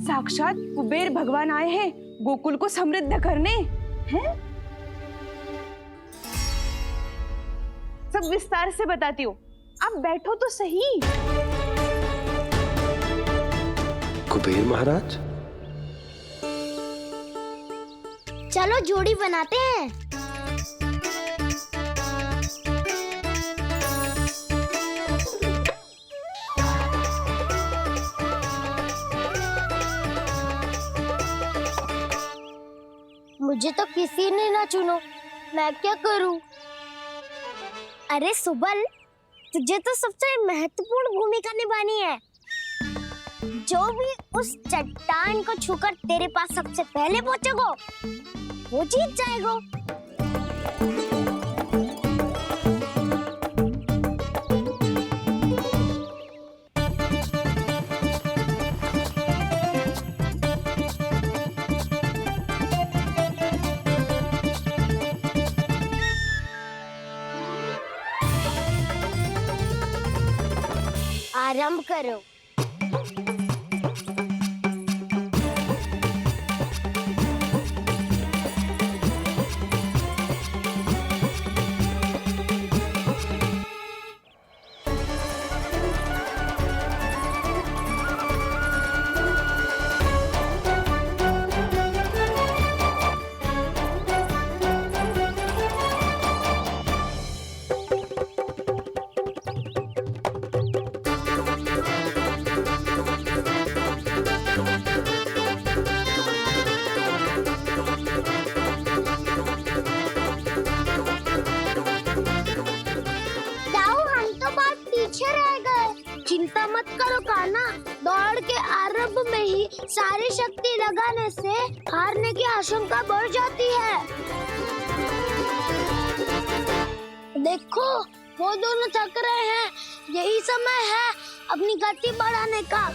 साक्षात कुबेर भगवान आए हैं गोकुल को समृद्ध करने। हैं? सब विस्तार से बताती हूँ, आप बैठो तो सही। कुबेर महाराज, चलो जोड़ी बनाते हैं। मुझे तो किसी ने ना चुनो, मैं क्या करूं? अरे सुबल, तुझे तो सबसे महत्वपूर्ण भूमिका निभानी है। जो भी उस चट्टान को छूकर तेरे पास सबसे पहले पहुंचेगा वो जीत जाएगा। आरंभ करो। चिंता मत करो कान्हा, दौड़ के आरंभ में ही सारी शक्ति लगाने से हारने की आशंका बढ़ जाती है। देखो वो दोनों थक रहे हैं, यही समय है अपनी गति बढ़ाने का।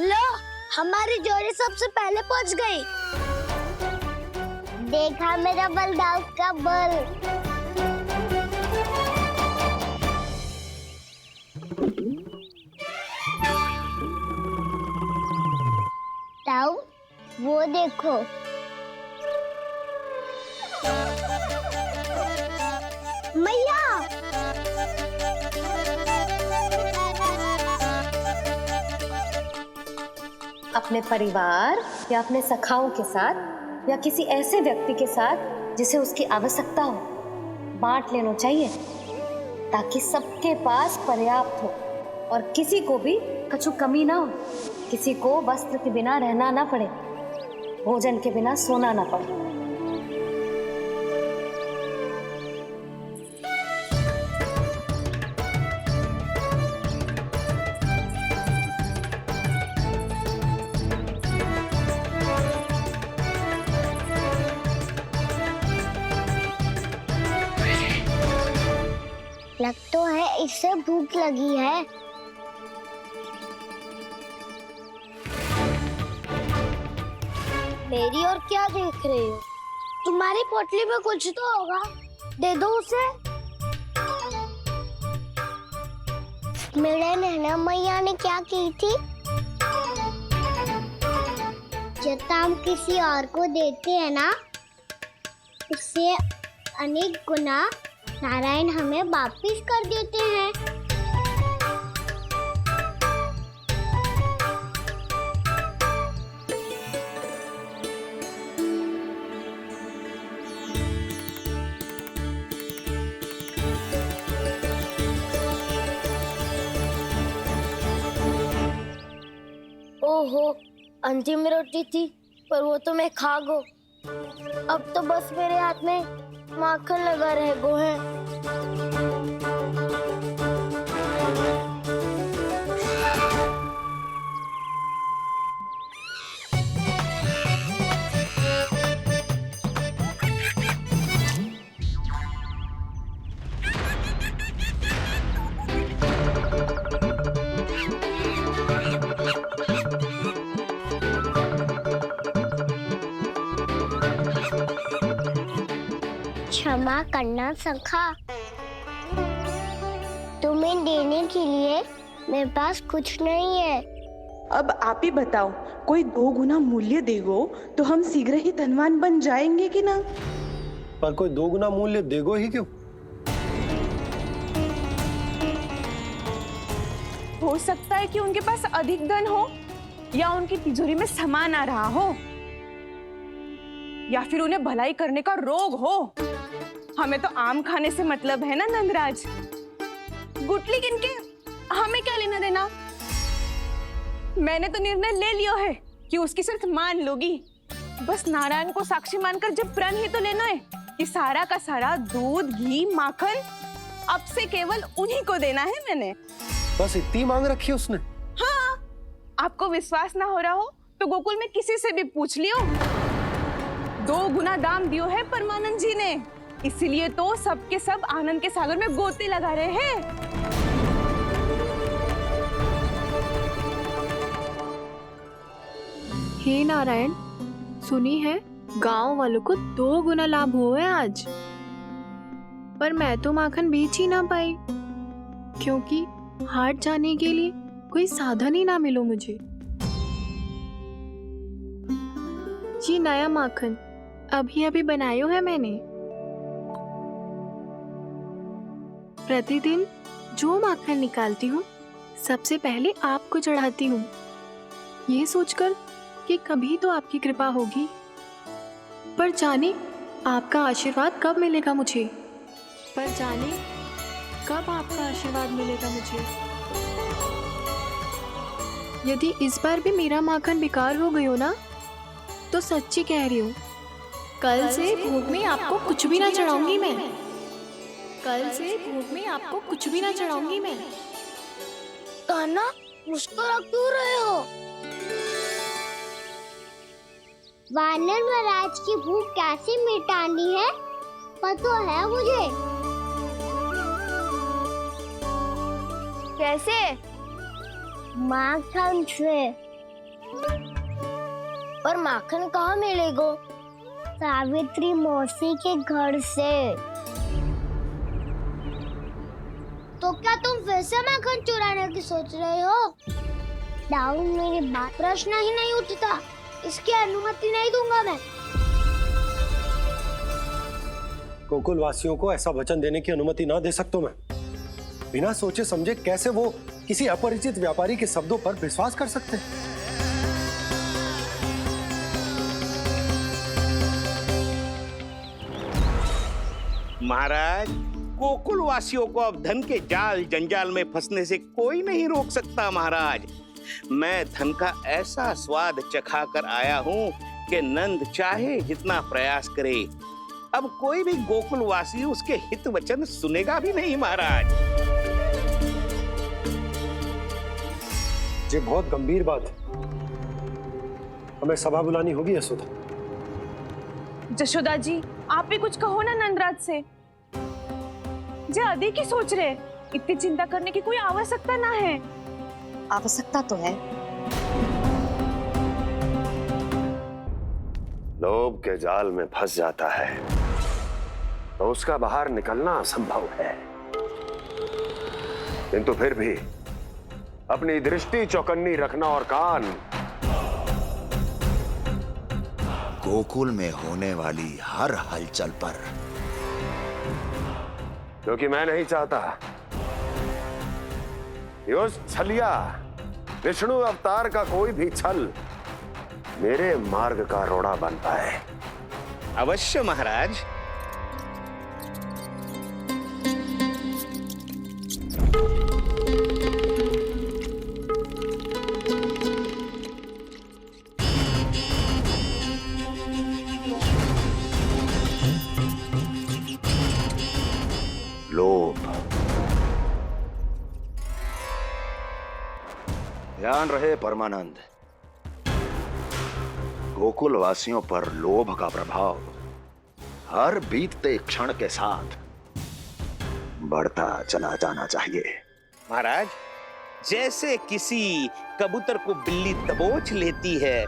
लो, हमारी जोड़ी सबसे पहले पहुंच गई। देखा मेरा बलदाव का बल। ताऊ, वो देखो। मैया, अपने परिवार या अपने सखाओं के साथ या किसी ऐसे व्यक्ति के साथ जिसे उसकी आवश्यकता हो, बांट लेना चाहिए ताकि सबके पास पर्याप्त हो और किसी को भी कछु कमी ना हो, किसी को वस्त्र के बिना रहना ना पड़े, भोजन के बिना सोना ना पड़े। लग तो है इससे भूख लगी है। मेरी और क्या देख रहे हो? तुम्हारी पोटली में कुछ तो होगा, दे दो उसे। मेरे नैना मैया ने क्या की थी? जब हम किसी और को देते हैं ना, उससे अनेक गुना नारायण हमें वापिस कर देते हैं। ओहो, अंतिम रोटी थी, पर वो तो मैं खा गो। अब तो बस मेरे हाथ में माखन लगा रह गो है। क्षमा करना सखा। तुम्हें देने के लिए मेरे पास कुछ नहीं है। अब आप ही बताओ, कोई 2 गुना मूल्य देगो तो हम शीघ्र ही धनवान बन जाएंगे कि ना? पर कोई 2 गुना मूल्य देगो ही क्यों? हो सकता है कि उनके पास अधिक धन हो, या उनकी तिजोरी में सामान आ रहा हो, या फिर उन्हें भलाई करने का रोग हो। हमें तो आम खाने से मतलब है ना नंदराज। गुटली किनके, हमें क्या लेना देना। मैंने तो निर्णय ले लिया है कि उसकी सिर्फ मान लोगी। बस नारायण को साक्षी मानकर जब प्रण ही तो लेना है कि सारा का सारा दूध, घी, माखन अब से केवल उन्हीं को देना है मैंने। बस इतनी मांग रखी है उसने? हाँ, आपको विश्वास ना हो रहा हो तो गोकुल में किसी से भी पूछ लियो। 2 गुना दाम दियो है परमानंद जी ने, इसलिए तो सबके सब आनंद के सागर में गोते लगा रहे हैं। हे नारायण, सुनी है गांव वालों को 2 गुना लाभ हुआ है आज। पर मैं तो माखन बेच ही ना पाई, क्योंकि हाट जाने के लिए कोई साधन ही ना मिलो मुझे। ये नया माखन अभी अभी बनायो है मैंने। प्रतिदिन जो माखन निकालती हूँ सबसे पहले आपको चढ़ाती हूँ, ये सोचकर कि कभी तो आपकी कृपा होगी। पर जाने आपका आशीर्वाद कब मिलेगा मुझे, पर जाने कब आपका आशीर्वाद मिलेगा मुझे। यदि इस बार भी मेरा माखन बेकार हो गयो ना, तो सच्ची कह रही हूँ, कल से भोग में आपको कुछ भी ना चढ़ाऊंगी मैं। कल से भोग में आपको कुछ भी ना चढ़ाऊंगी मैं। कान्हा, मुस्कुरा क्यों रहे हो? वानर महाराज की भूख कैसे मिटानी है पता है मुझे। कैसे? माखन से। पर माखन कहाँ मिलेगा? सावित्री मौसी के घर से। तो क्या तुम फिर से माखन चुराने की सोच रहे हो? डाउन मेरी बात प्रश्न ही नहीं उठता, इसकी अनुमति नहीं दूंगा मैं। गोकुल वासियों को ऐसा वचन देने की अनुमति ना दे सकता मैं। बिना सोचे समझे कैसे वो किसी अपरिचित व्यापारी के शब्दों पर विश्वास कर सकते हैं? महाराज, गोकुल वासियों को अब धन के जाल जंजाल में फंसने से कोई नहीं रोक सकता। महाराज, मैं धन का ऐसा स्वाद चखा कर आया हूँ कि नंद चाहे जितना प्रयास करे, अब कोई भी गोकुल वासी उसके हित वचन सुनेगा भी नहीं। महाराज, ये बहुत गंभीर बात है, हमें सभा बुलानी होगी यशोदा। जशोदा जी, आप भी कुछ कहो ना नंदराज से। जे अधिक ही सोच रहे, इतनी चिंता करने की कोई आवश्यकता ना है। आवश्यकता तो है। लोभ के जाल में फंस जाता है तो उसका बाहर निकलना असंभव है, किंतु फिर भी अपनी दृष्टि चौकन्नी रखना और कान। गोकुल में होने वाली हर हलचल पर, क्योंकि मैं नहीं चाहता कि उस छलिया विष्णु अवतार का कोई भी छल मेरे मार्ग का रोड़ा बन पाए। अवश्य महाराज। लोभ। ध्यान रहे परमानंद, गोकुल वासियों पर लोभ का प्रभाव हर बीतते क्षण के साथ बढ़ता चला जाना चाहिए। महाराज, जैसे किसी कबूतर को बिल्ली दबोच लेती है,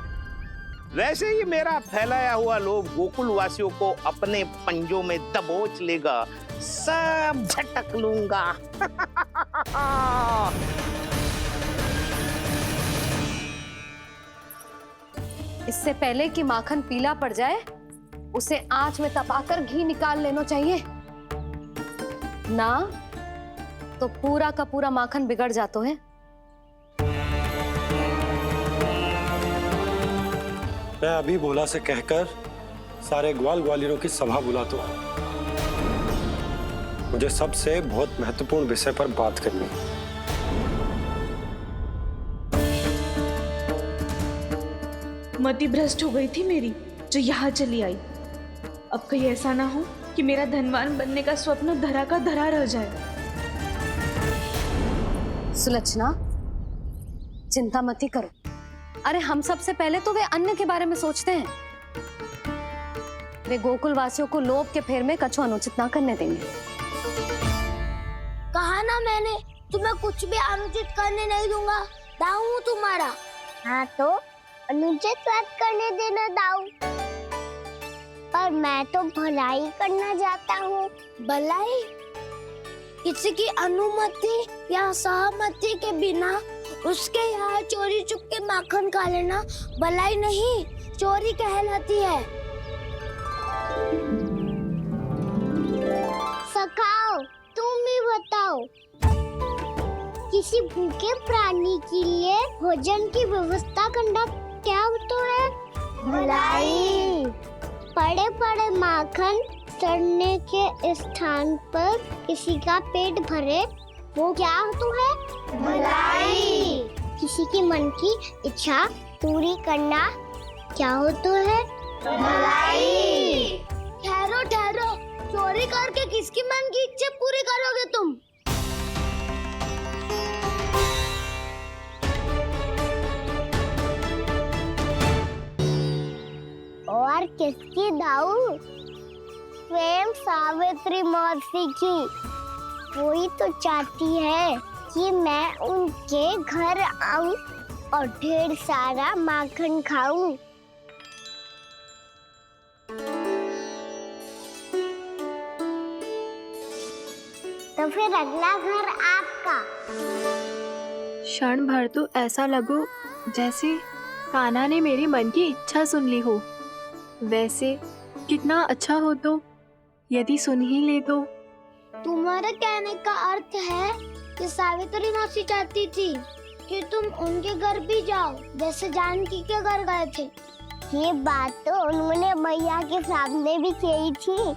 वैसे ही मेरा फैलाया हुआ लोभ गोकुल वासियों को अपने पंजों में दबोच लेगा, सब झटक लूंगा। इससे पहले कि माखन पीला पड़ जाए, उसे आंच में तपाकर घी निकाल लेना चाहिए ना, तो पूरा का पूरा माखन बिगड़ जाता है। मैं अभी भोला से कहकर सारे ग्वाल ग्वालियरों की सभा बुलाता हूँ। मुझे सबसे बहुत महत्वपूर्ण विषय पर बात करनी है। मति भ्रष्ट हो गई थी मेरी, जो यहाँ चली आई। अब कहीं ऐसा ना हो कि मेरा धनवान बनने का स्वप्न धरा का धरा रह जाए। सुलक्षणा, चिंता मत ही करो। अरे हम सबसे पहले तो वे अन्न के बारे में सोचते हैं। वे गोकुल वासियों को लोभ के फेर में कछु अनुचित ना करने देंगे। कहा ना मैंने, तुम्हें कुछ भी अनुचित करने नहीं दूंगा। दाऊ हूँ तुम्हारा। हाँ तो अनुचित बात करने देना दाऊ। पर मैं तो भलाई करना चाहता हूँ। भलाई? किसी की अनुमति या सहमति के बिना उसके यहाँ चोरी चुप के माखन खा लेना भलाई नहीं, चोरी कहलाती है। सखाओ, तुम ही बताओ, किसी भूखे प्राणी के लिए भोजन की व्यवस्था करना क्या होता है? भलाई। पड़े पड़े माखन चढ़ने के स्थान पर किसी का पेट भरे, वो क्या होता है? भलाई। किसी की मन की इच्छा पूरी करना क्या होता है? भलाई। ठहरो ठहरो, चोरी करके किसकी मन की इच्छा पूरी करोगे तुम? और किसकी दाऊ? स्वयं सावित्री मौसी की। वही तो चाहती है कि मैं उनके घर आऊं और ढेर सारा माखन खाऊं। तो फिर अगला घर आपका। क्षण भर तो ऐसा लगो जैसे कान्हा ने मेरे मन की इच्छा सुन ली हो। वैसे कितना अच्छा हो तो यदि सुन ही ले तो। तुम्हारे कहने का अर्थ है कि सावित्री मौसी चाहती थी कि तुम उनके घर भी जाओ, जैसे जानकी के घर गए थे। ये बात तो उन्होंने मैया के सामने भी कही थी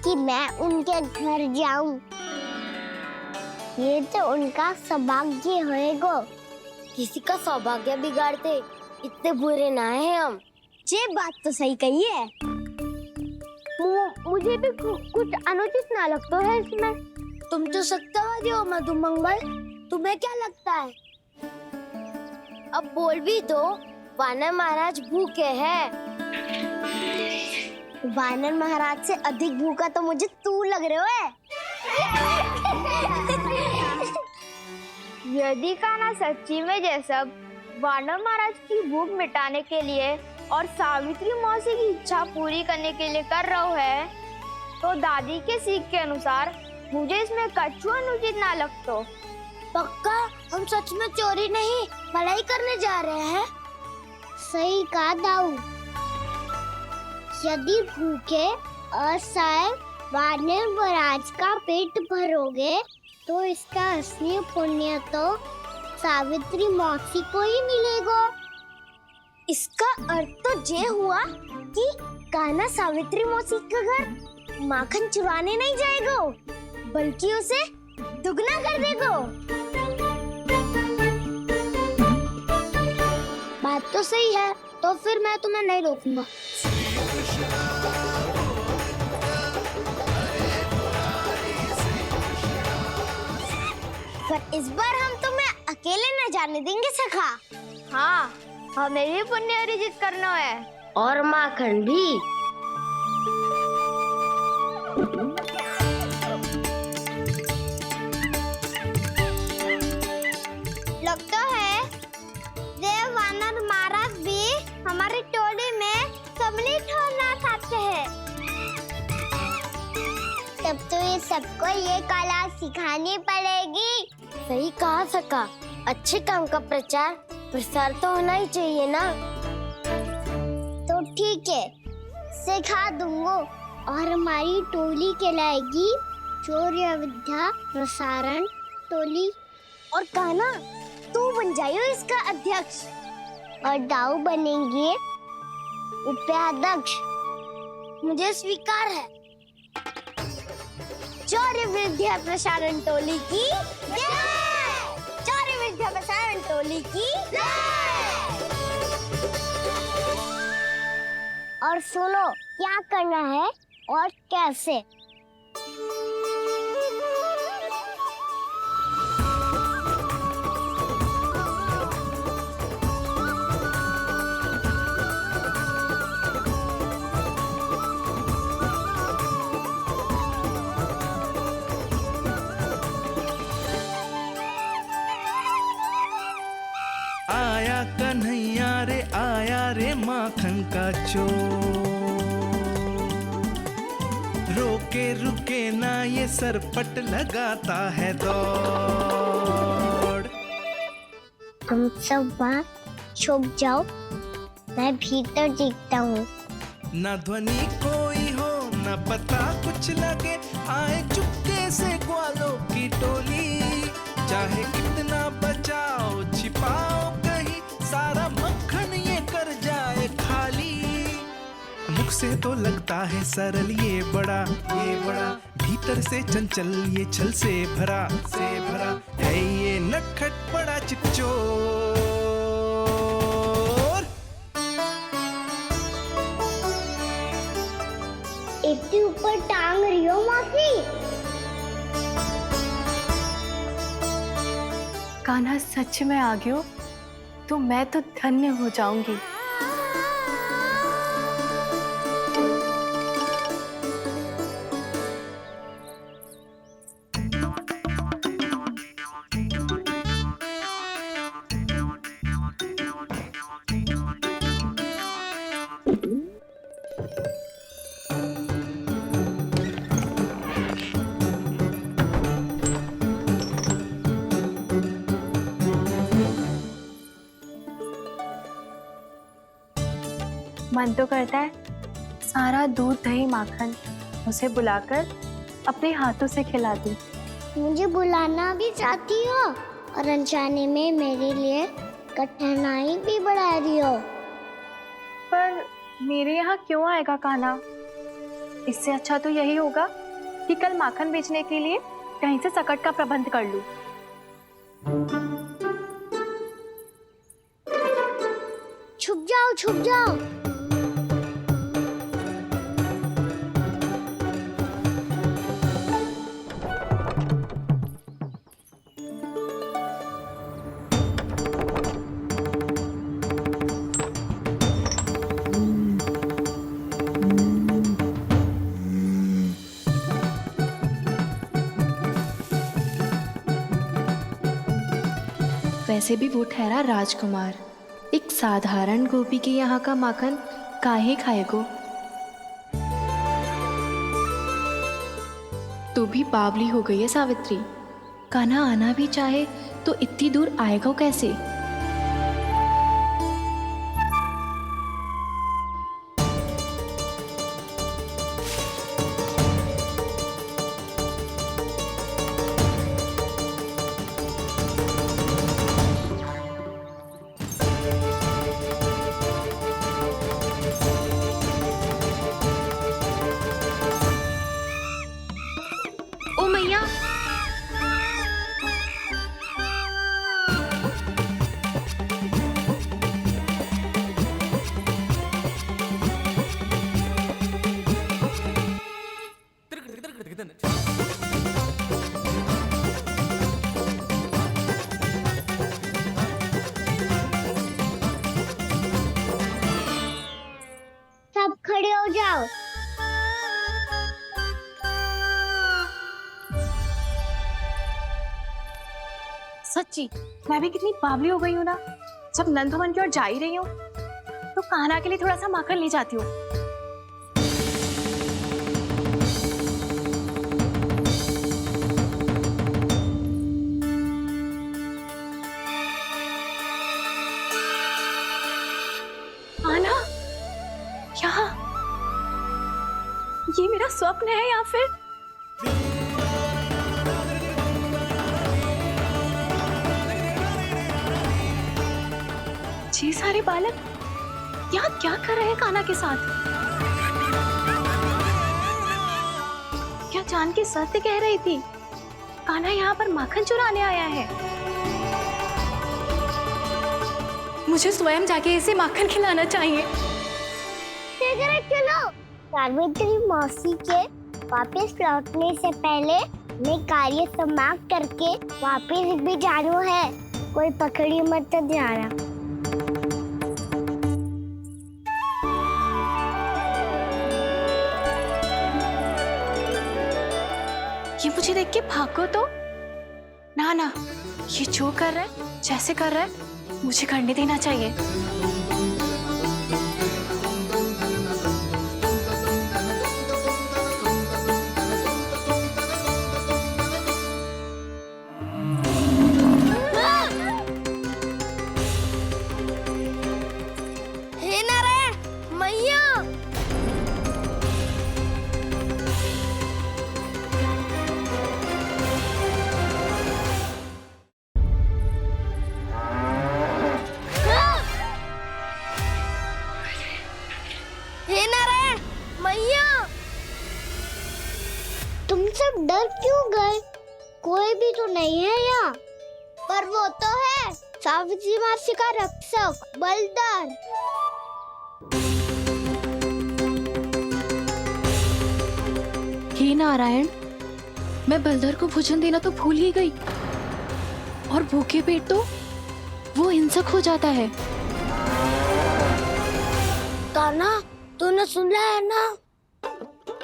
कि मैं उनके घर जाऊं। ये तो उनका सौभाग्य होएगा। किसी का सौभाग्य बिगाड़ते इतने बुरे ना है हम। ये बात तो सही कही है। मुझे भी कुछ अनुचित ना लगता है इसमें। तुम तो सत्यवादी हो मधुमंगल, तुम्हें क्या लगता है? अब बोल भी दो, वानर महाराज भूखे हैं। वानर महाराज से अधिक भूखा तो मुझे तू लग रहे हो। यदि कान्हा सच्ची में जैसा वानर महाराज की भूख मिटाने के लिए और सावित्री मौसी की इच्छा पूरी करने के लिए कर रहा है, तो दादी के सीख के अनुसार मुझे इसमें कछु अनुचित ना लगतो। पक्का हम सच में चोरी नहीं भलाई करने जा रहे हैं। सही कहा दाऊ। यदि भूखे असहाय वानर महाराज का पेट भरोगे तो इसका असली पुण्य तो सावित्री मौसी को ही मिलेगा। इसका अर्थ तो ये हुआ कि कान्हा सावित्री मौसी का घर माखन चुराने नहीं जाएगा, बल्कि उसे दुगना कर देगा। बात तो सही है, तो फिर मैं तुम्हें नहीं रोकूंगा। पर इस बार हम तुम्हें अकेले न जाने देंगे सखा। हाँ, हमें भी पुण्य अर्जित करना है और माखन भी। लगता है देव वानर महाराज भी हमारी टोली में कैसे है? तब तो ये सबको ये कला सिखानी पड़ेगी। सही कहा सका, अच्छे काम का प्रचार प्रसार तो होना ही चाहिए ना। तो ठीक है, सिखा दूंगा और हमारी टोली कहलाएगी शौर्य विद्या प्रसारण टोली। और कान्हा, तू बन जाइयो इसका अध्यक्ष और दाऊ बनेंगे उपाध्यक्ष। मुझे स्वीकार है। शौर्य विद्या प्रसारण टोली की जय! शौर्य विद्या प्रसारण टोली की जय! और सुनो, क्या करना है और कैसे। आया कन्हैया रे, आया रे माखन का चोर। रोके रुके ना ये सरपट लगाता है दौड़। तुम सब वहाँ छुप जाओ, मैं भीतर देखता हूँ। ना ध्वनि कोई हो, ना पता कुछ लगे, आए चुपके से ग्वालों की टोली। चाहे कितना बचाओ छिपाओ कहीं, सारा मक्खन ये कर जाए खाली। मुख से तो लगता है सरल ये बड़ा, भीतर से चंचल ये छल से भरा है ये नटखट बड़ा चिच्चोर। इतनी ऊपर टांग रही हो मासी? कान्हा सच में आ गयो तो मैं तो धन्य हो जाऊंगी। मन तो करता है सारा दूध दही माखन उसे बुलाकर अपने हाथों से खिला दूं। मुझे बुलाना भी चाहती हो और अनजाने में मेरे लिए कठिनाई भी बढ़ा रही हो। पर मेरे यहाँ क्यों आएगा कान्हा? इससे अच्छा तो यही होगा कि कल माखन बेचने के लिए कहीं से सकट का प्रबंध कर लूं। छुप जाओ, छुप जाओ। वैसे भी वो ठहरा राजकुमार, एक साधारण गोपी के यहाँ का माखन काहे खाएगो। तू भी बावली हो गई है सावित्री। कान्हा आना भी चाहे तो इतनी दूर आएगा कैसे? ओ मैया, सब खड़े हो जाओ। सच्ची मैं भी कितनी बावली हो गई हूँ ना। जब नंद भवन की ओर जा ही रही हूँ तो कान्हा के लिए थोड़ा सा माखन ले जाती हूँ। ये मेरा स्वप्न है या फिर ये सारे बालक यहाँ क्या कर रहे हैं कान्हा के साथ? क्या जानकी सत्य कह रही थी? कान्हा यहाँ पर माखन चुराने आया है। मुझे स्वयं जाके इसे माखन खिलाना चाहिए। चलो सावित्री मौसी के वापस लौटने से पहले मैं कार्य समाप्त करके वापस भी जानू है। कोई पकड़ी मत जाना। ये मुझे देख के भागो तो ना ना, ये जो कर रहा है, जैसे कर रहा है, मुझे करने देना चाहिए। हे नारायण मैया, हे नारायण मैया, तुम सब डर क्यों गए? कोई भी तो नहीं है यहाँ। पर वो तो है सावित्री मासी का रक्षक बलदार। हे नारायण, मैं बलदर को भोजन देना तो भूल ही गई, और भूखे पेट तो वो हिंसक हो जाता है। कान्हा, तूने सुना है ना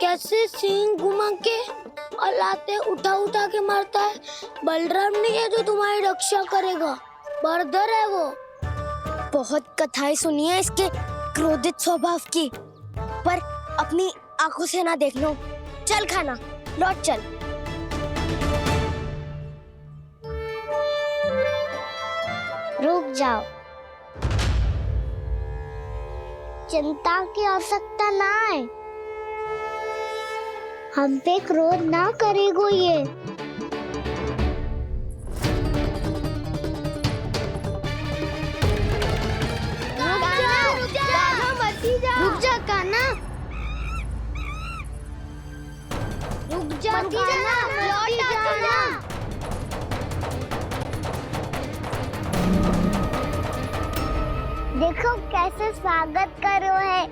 कैसे सींग घुमा के और लाते उठा उठा के मारता है? बलराम नहीं है जो तुम्हारी रक्षा करेगा, बलदर है वो। बहुत कथाएं सुनी है इसके क्रोधित स्वभाव की, पर अपनी आंखों से ना देख लो। चल खाना, लौट चल। रुक जाओ, चिंता की आवश्यकता ना है। हम पे क्रोध ना करेगो ये। रुक जा कान्हा, रुक जा कान्हा, लौट जाना। देखो कैसे स्वागत करो है।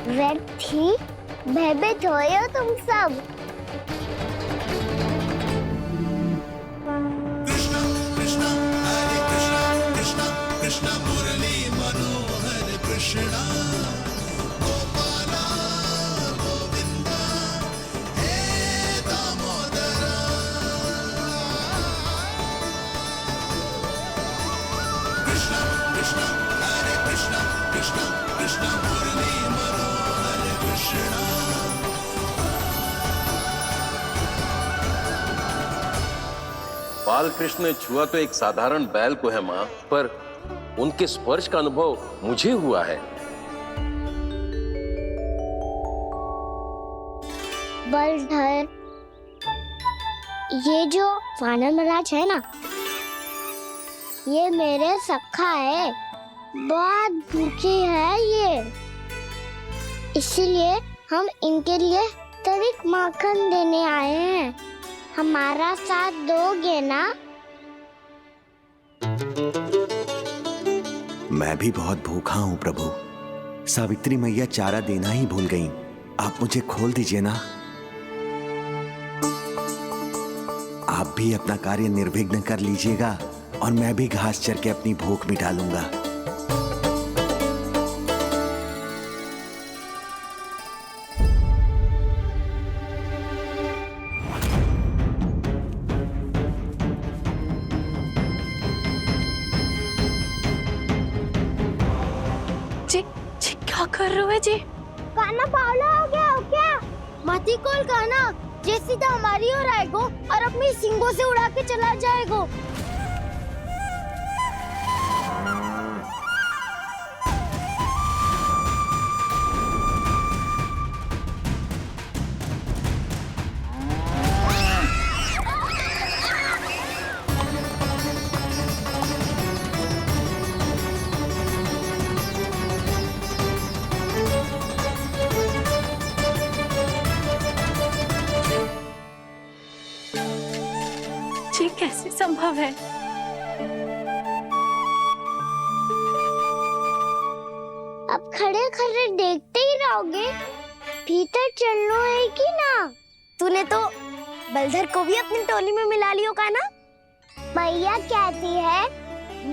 व्यर्थी भयभीत हो तुम सब। बाल कृष्ण ने छुआ तो एक साधारण बैल को है माँ, पर उनके स्पर्श का अनुभव मुझे हुआ है। बलधर, ये जो वानर महाराज है ना, ये मेरे सखा है। बहुत भूखे है ये, इसीलिए हम इनके लिए तरीक माखन देने आए हैं। हमारा साथ दोगे ना? मैं भी बहुत भूखा हूँ प्रभु। सावित्री मैया चारा देना ही भूल गईं। आप मुझे खोल दीजिए ना। आप भी अपना कार्य निर्विघ्न कर लीजिएगा और मैं भी घास चर के अपनी भूख मिटा लूंगा। क्या कर रहे हो जी? कान्हा पावला हो गया हो क्या? मती कोल कान्हा, जे सीधा हमारी ओर आएगो और अपनी सींगों से उड़ा के चला जाएगो। संभव है? अब खड़े खड़े देखते ही रहोगे? भीतर चलना है कि ना? तूने तो बलधर को भी अपनी टोली में मिला लियो का ना? भैया कहती है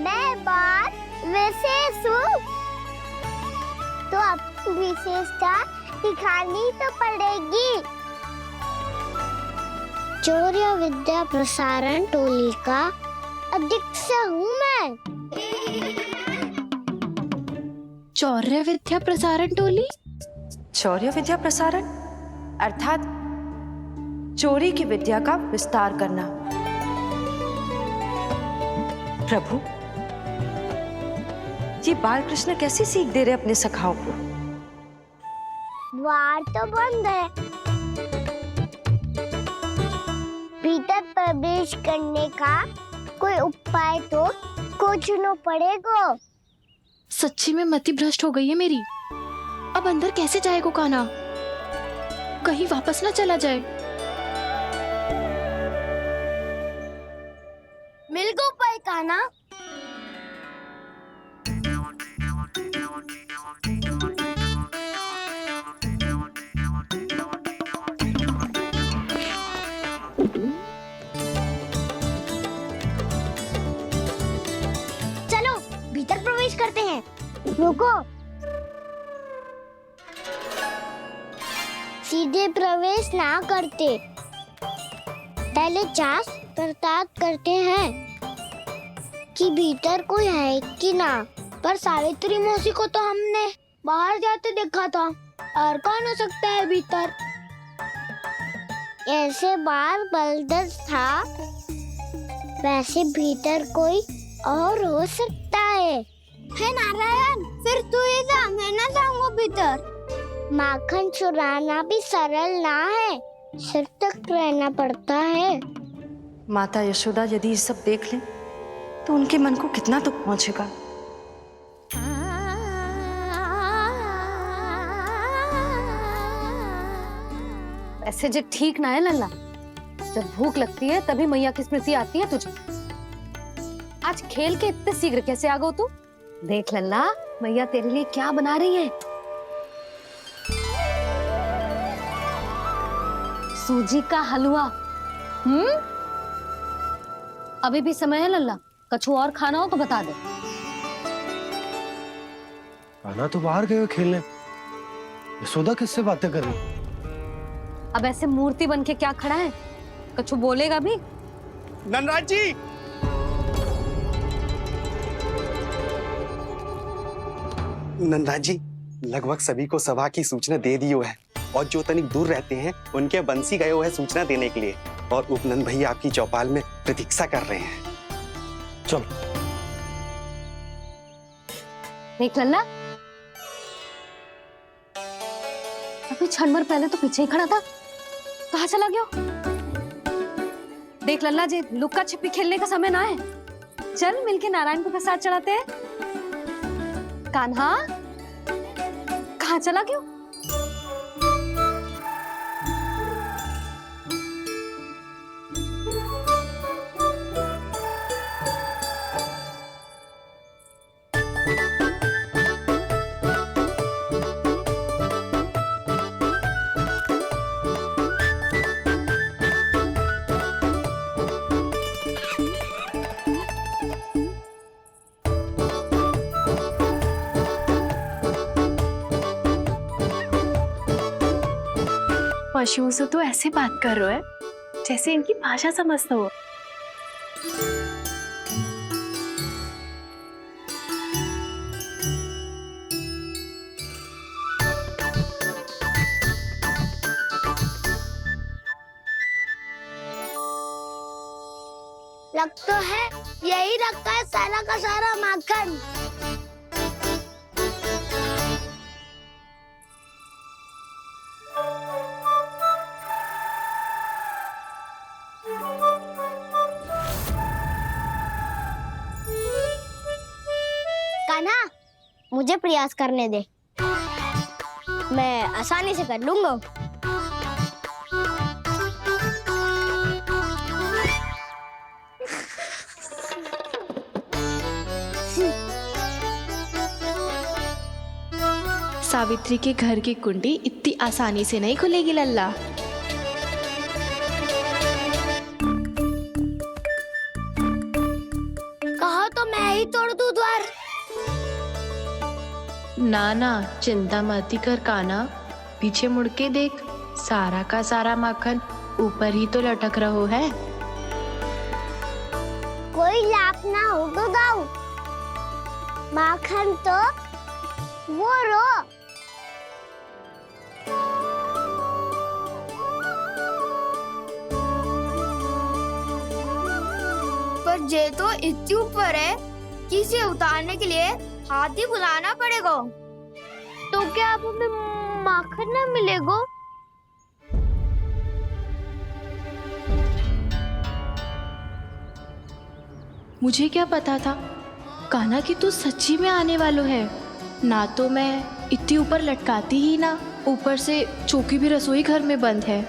मैं बात विशेष हूँ, तो अब विशेषता दिखानी तो पड़ेगी। चौर्य विद्या प्रसारण टोली का अध्यक्ष हूँ मैं। चौर्य विद्या प्रसारण टोली? चौर्य विद्या प्रसारण अर्थात चोरी की विद्या का विस्तार करना। प्रभु, ये बाल कृष्ण कैसी सीख दे रहे अपने सखाओं को? द्वार तो बंद है, भीतर प्रवेश करने का कोई उपाय तो खोजना पड़ेगा। सच्ची में मति भ्रष्ट हो गई है मेरी। अब अंदर कैसे जाएगा कान्हा? कहीं वापस ना चला जाए। मिल गो उपाय कान्हा। चलो भीतर प्रवेश करते हैं। रुको, सीधे प्रवेश ना करते, पहले जांच पड़ताल करते हैं कि भीतर कोई है कि ना। पर सावित्री मौसी को तो हमने बाहर जाते देखा था, और कौन हो सकता है भीतर? ऐसे बार बलदर था, वैसे भीतर कोई और हो सकता है। नारायण, फिर तू ही जा, मैं ना जाऊंगा भीतर। माखन चुराना भी सरल ना है, सिर तक रहना पड़ता है। माता यशोदा यदि ये सब देख लें तो उनके मन को कितना दुख पहुंचेगा। ऐसे जो ठीक ना है लल्ला, जब भूख लगती है तभी मैया की स्मृति आती है तुझे। आज खेल के इतने शीघ्र कैसे आ गो तू? देख लल्ला, मैया तेरे लिए क्या बना रही है। सूजी का हलवा। अभी भी समय है लल्ला, कछु और खाना हो तो बता दे। कान्हा तो बाहर गए हुए खेलने, यशोदा किससे बातें कर रही? अब ऐसे मूर्ति बन के क्या खड़ा है? कछु बोलेगा भी? नंदराज जी, नंदराज जी, लगभग सभी को सभा की सूचना दे दी है, और जो तनिक दूर रहते हैं उनके बंसी गए हुए हैं सूचना देने के लिए, और उपनंद भैया आपकी चौपाल में प्रतीक्षा कर रहे हैं। चलो। देख लल्ला, अभी क्षण भर पहले तो पीछे ही खड़ा था, कहाँ चला गया? देख लल्ला जी, लुक्का छिपी खेलने का समय ना है। चल मिलके नारायण को प्रसाद चढ़ाते हैं। कान्हा, कहाँ चला गया? पशुओं से तो ऐसे बात कर रहे हो जैसे इनकी भाषा समझते हो। लग तो है यही रखा है सारा का सारा माखन। कान्हा, मुझे प्रयास करने दे, मैं आसानी से कर लूंगा। सावित्री के घर की कुंडी इतनी आसानी से नहीं खुलेगी लल्ला। कहा तो मैं ही तोड़ दूं द्वार। ना ना, चिंता मत कर काना, पीछे मुड़ के देख, सारा का सारा माखन ऊपर ही तो लटक रहो है। कोई लाभ ना हो तो दाऊ, माखन तो वो रो। पर जे तो इतनी ऊपर है कि इसे उतारने के लिए हाथी बुलाना पड़ेगा। तो क्या अब हमें माखन ना मिलेगा? मुझे क्या पता था कान्हा कि तू सच्ची में आने वालो है। ना तो मैं इतनी ऊपर लटकाती ही ना, ऊपर से चौकी भी रसोई घर में बंद है।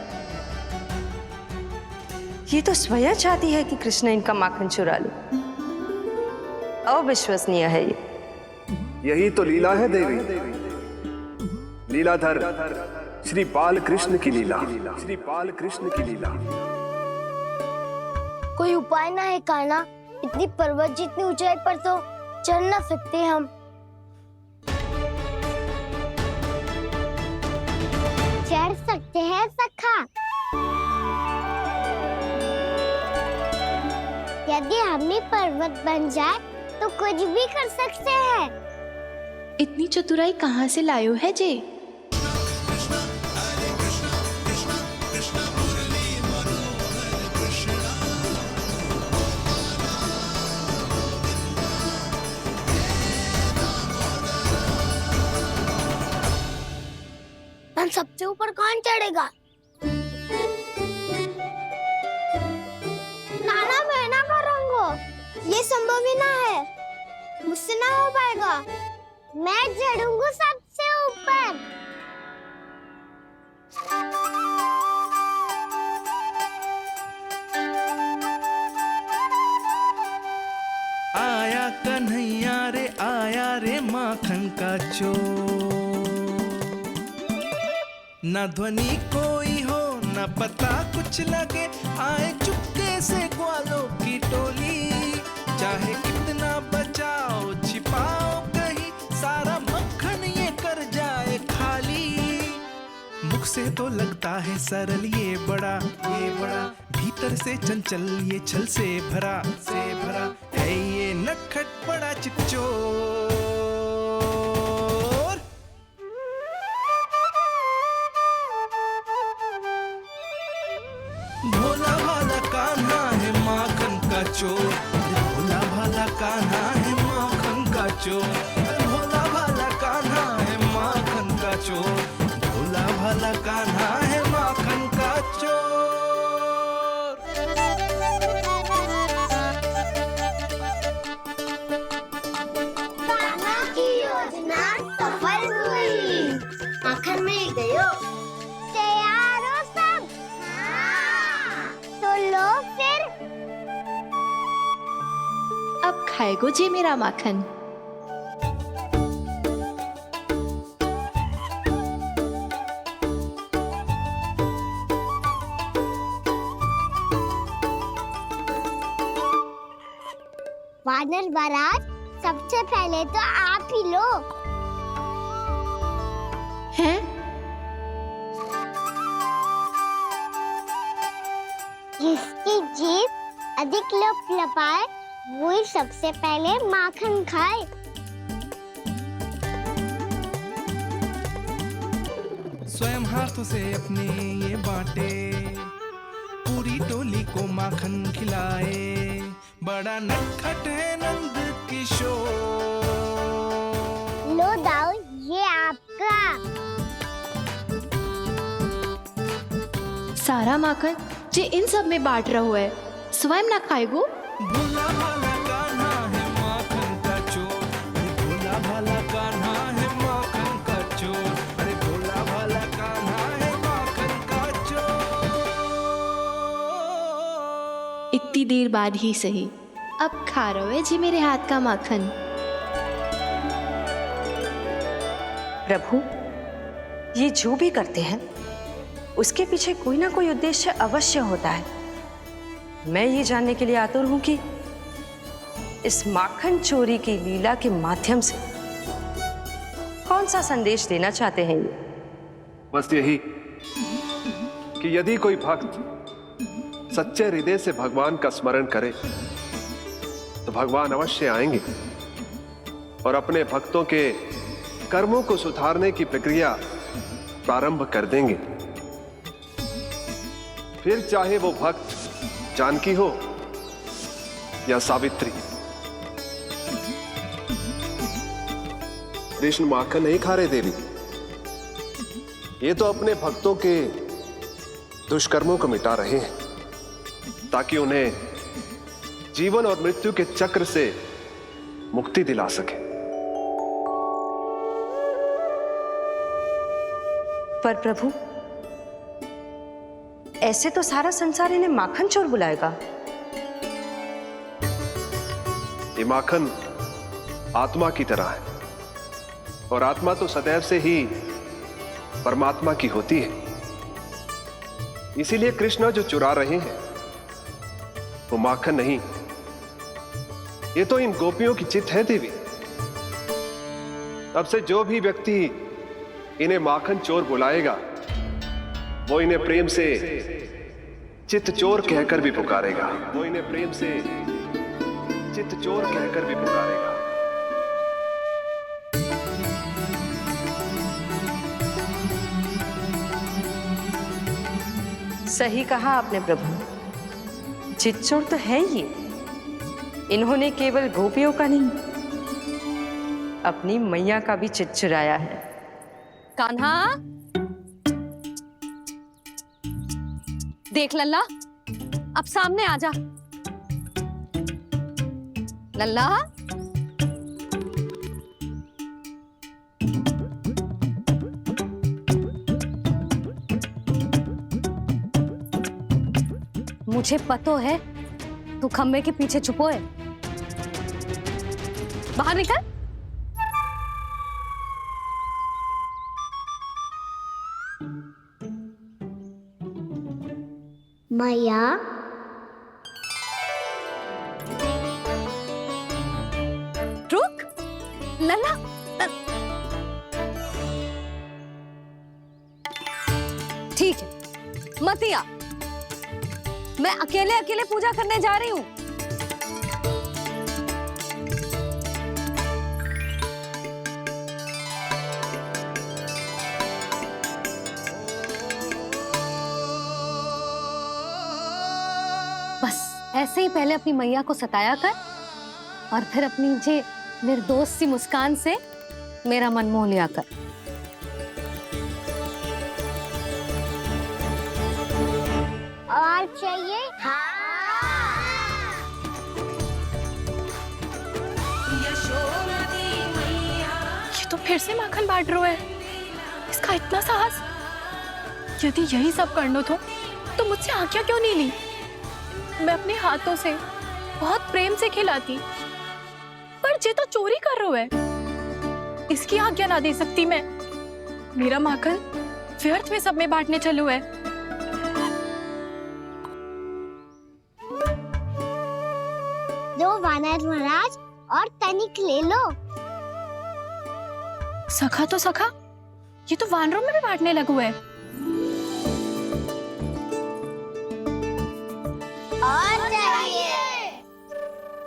ये तो स्वयं चाहती है कि कृष्ण इनका माखन चुरा लो। अविश्वसनीय है ये। यही तो लीला है देवी, लीलाधर श्री बाल कृष्ण की लीला, श्री बाल कृष्ण की लीला। कोई उपाय ना है कान्हा? इतनी पर्वत जितनी ऊंचाई पर तो चढ़ ना सकते हम। चढ़ सकते हैं सखा, यदि हम ही पर्वत बन जाए तो कुछ भी कर सकते हैं। इतनी चतुराई कहाँ से लायो है जे? हम सबसे ऊपर कौन चढ़ेगा? नाना मैं ना करूँगा, ये संभव ही ना है, मुझसे ना हो पाएगा। मैं चढ़ूंगा सबसे ऊपर। आया कन्हैया रे आया रे माखन का चोर, न ध्वनि कोई हो न पता कुछ लगे, आए चुपके से ग्वालों की टोली। चाहे कितना बचाओ छिपाओ कहीं, सारा मक्खन ये कर जाए खाली। मुख से तो लगता है सरल ये बड़ा, भीतर से चंचल ये छल से भरा है ये नटखट बड़ा चिच्चोर। भोला भाला कान्हा है माखन का चोर, भोला भाला कान्हा है माखन का चोर, भोला भाला कान्हा है माखन का चोर, भोला भाला कान्हा है माखन का चोर। कान्हा की योजना सफल हुई, माखन मिल गयो। तैयार हो सब? तो लो फिर। अब खाएगो जे मेरा माखन। वानर महाराज, सबसे पहले तो आप ही लो। हैं? जिसकी जीभ अधिक लपलपाए वही सबसे पहले माखन खाए। स्वयं हाथों से अपने ये बांटे, पूरी टोली को माखन खिलाए, बड़ा नटखट है नंद किशोर। लो दाऊ, ये आपका। सारा माखन जे इन सब में बांट रहो है, स्वयं ना खाएगो। भोला भाला कान्हा है माखन का चोर, भोला भाला कान्हा है माखन का चोर, अरे भोला भाला कान्हा है माखन का चोर। इतनी देर बाद ही सही, अब खा रहे हो जी मेरे हाथ का माखन। प्रभु, ये जो भी करते हैं उसके पीछे कोई ना कोई उद्देश्य अवश्य होता है। मैं ये जानने के लिए आतुर हूं कि इस माखन चोरी की लीला के माध्यम से कौन सा संदेश देना चाहते हैं ये? बस यही कि यदि कोई भक्त सच्चे हृदय से भगवान का स्मरण करे तो भगवान अवश्य आएंगे और अपने भक्तों के कर्मों को सुधारने की प्रक्रिया प्रारंभ कर देंगे। फिर चाहे वो भक्त जानकी हो या सावित्री। कृष्ण माखन नहीं खा रहे देवी, ये तो अपने भक्तों के दुष्कर्मों को मिटा रहे हैं ताकि उन्हें जीवन और मृत्यु के चक्र से मुक्ति दिला सके। पर प्रभु, ऐसे तो सारा संसार इन्हें माखन चोर बुलाएगा। ये माखन आत्मा की तरह है और आत्मा तो सदैव से ही परमात्मा की होती है। इसीलिए कृष्ण जो चुरा रहे हैं वो माखन नहीं, ये तो इन गोपियों की चित्त है देवी। अब से जो भी व्यक्ति इन्हें माखन चोर बुलाएगा वो इन्हें प्रेम से चित्त चोर कहकर भी पुकारेगा। वो इन्हें प्रेम से चित्त चोर कहकर भी पुकारेगा। सही कहा आपने प्रभु, चित्त चोर तो है ये। इन्होंने केवल गोपियों का नहीं, अपनी मैया का भी चित्त चुराया है। कान्हा, देख लल्ला, अब सामने आ जा। लल्ला, मुझे पतो है तू खम्बे के पीछे छुपो है। बाहर निकल। मैया, रुक लल्ला, ठीक है मत आ, मैं अकेले अकेले पूजा करने जा रही हूँ। बस ऐसे ही पहले अपनी मैया को सताया कर और फिर अपनी जे निर्दोष सी मुस्कान से मेरा मन मोह लिया कर। और चाहिए? ये तो फिर से माखन बांट रहा है। इसका इतना साहस। यदि यही सब करना तो मुझसे आज्ञा क्यों नहीं ली? मैं अपने हाथों से बहुत प्रेम से खिलाती, पर जे तो चोरी कर रहा है। इसकी आज्ञा ना दे सकती मैं। मेरा माखन व्यर्थ में सब में बांटने चलू है। दो वानर महाराज और तनिक ले लो। सखा तो सखा, ये तो वानरों में भी बांटने लगा हुआ है। और चाहिए?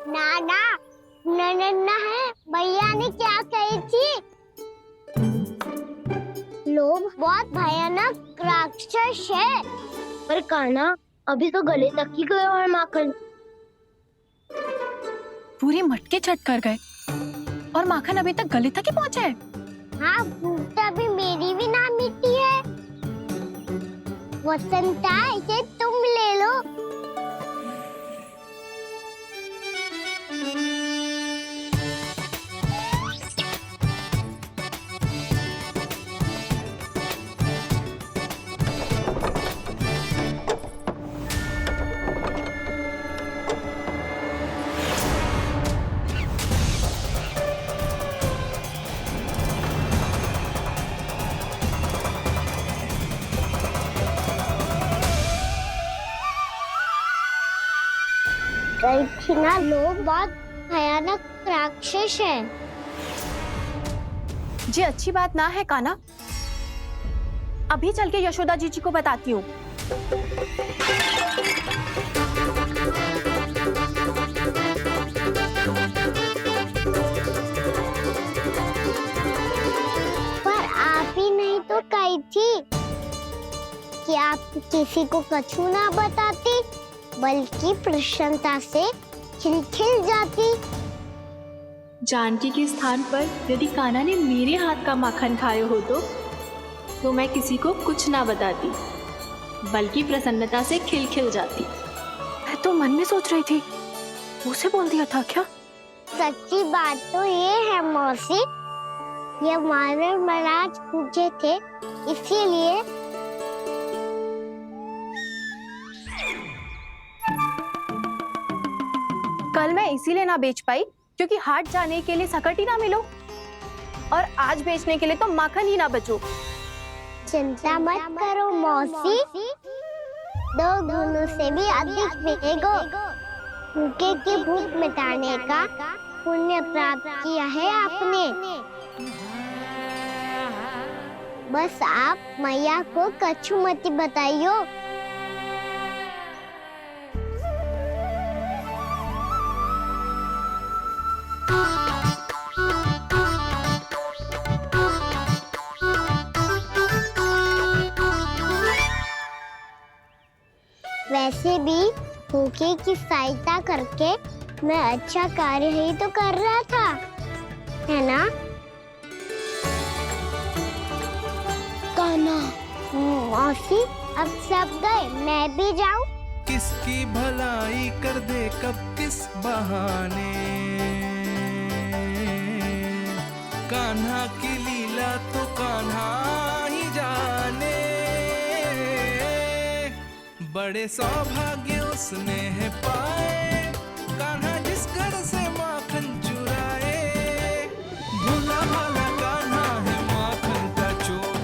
नाना, नन्ना है, भैया ने क्या कही थी? लोभ बहुत भयानक राक्षस है। पर कान्हा, अभी तो गले तक ही गया है माखन। पूरी मटके चट कर गए और माखन अभी तक गले तक ही पहुंचा है। हाँ, तभी मेरी भी ना मिट्टी है। वसंता, इसे तुम ले लो। ना लोग बहुत भयानक राक्षस हैं। जी अच्छी बात ना है कान्हा। अभी चल के यशोदा जी को बताती हूँ। पर आप ही नहीं तो कही थी कि आप किसी को कछु ना बताती, बल्कि प्रसन्नता से खिलखिल जाती। जानकी के स्थान पर यदि कान्हा ने मेरे हाथ का माखन खाए हो तो मैं किसी को कुछ ना बताती, बल्कि प्रसन्नता से खिलखिल जाती। मैं तो मन में सोच रही थी, उसे बोल दिया था क्या? सच्ची बात तो ये है मौसी, ये मानव महाराज पूछे थे, इसीलिए कल मैं इसीलिए ना बेच पाई क्योंकि हाट जाने के लिए सकट ही ना मिलो, और आज बेचने के लिए तो माखन ही ना बचो। चिंता मत करो मौसी, 2 गुणों से भी अधिक मिलेगो। भूखे की भूख मिटाने का पुण्य प्राप्त किया है आपने। बस आप मैया को कछु मत बताइयो। वैसे भी भूखे की सहायता करके मैं अच्छा कार्य ही तो कर रहा था, है ना? कान्हा, मौसी अब सब गए, मैं भी जाऊं? किसकी भलाई कर दे कब किस बहाने, कान्हा की लीला तो कान्हा ही जाने। बड़े सौभाग्य उसने है पाए, कान्हा जिस घर से माखन चुराए। भोला भाला कान्हा है माखन का चोर,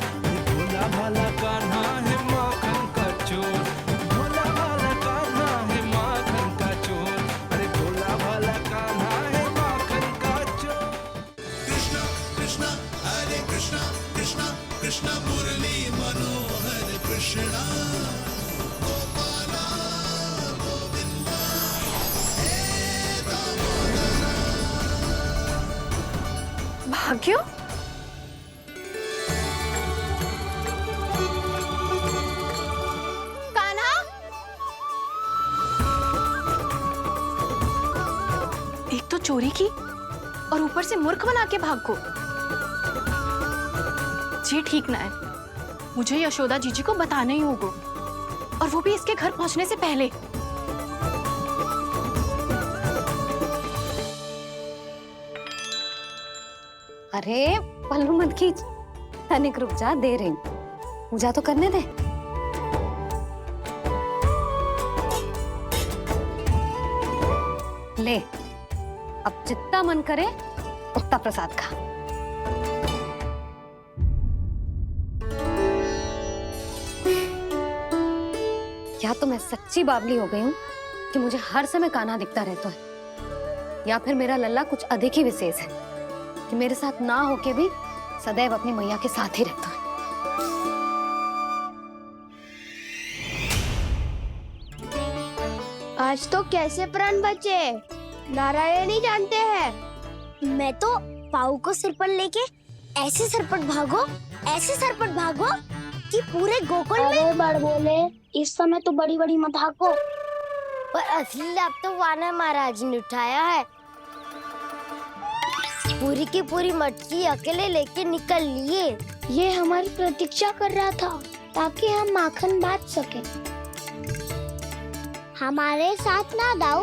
भोला भाला कान्हा है माखन का चोर, भोला भाला कान्हा है माखन का चोर, अरे भोला भाला कान्हा है माखन का चोर। कृष्णा कृष्णा हरे कृष्णा, कृष्णा कृष्णा मुरली मनोहर कृष्णा। भाग्यो, कान्हा, एक तो चोरी की और ऊपर से मूर्ख बना के भागो। ये ठीक ना है, मुझे यशोदा जीजी को बताना ही होगा, और वो भी इसके घर पहुंचने से पहले। अरे पल्लू मत खींच, तनिक रुक जा, दे रही हूँ, पूजा तो करने दे। ले, अब जितना मन करे उतना प्रसाद खा। या तो मैं सच्ची बावली हो गई हूँ कि मुझे हर समय कान्हा दिखता रहता है, या फिर मेरा लल्ला कुछ अधिक ही विशेष है कि मेरे साथ ना होके भी सदैव अपनी मैया के साथ ही रहता है। आज तो कैसे प्राण बचे, नारायण ही जानते हैं। मैं तो पाऊ को सिर पर लेके ऐसे सरपट भागो, ऐसे सरपट भागो कि पूरे गोकुल में बड़ बोले, इस समय तो बड़ी बड़ी मत हाको। पर असली लाभ तो वानर महाराज ने उठाया है। पूरी की पूरी मटकी अकेले लेके निकल लिए। ये हमारी प्रतीक्षा कर रहा था ताकि हम माखन बांट सके। हमारे साथ ना दाऊ,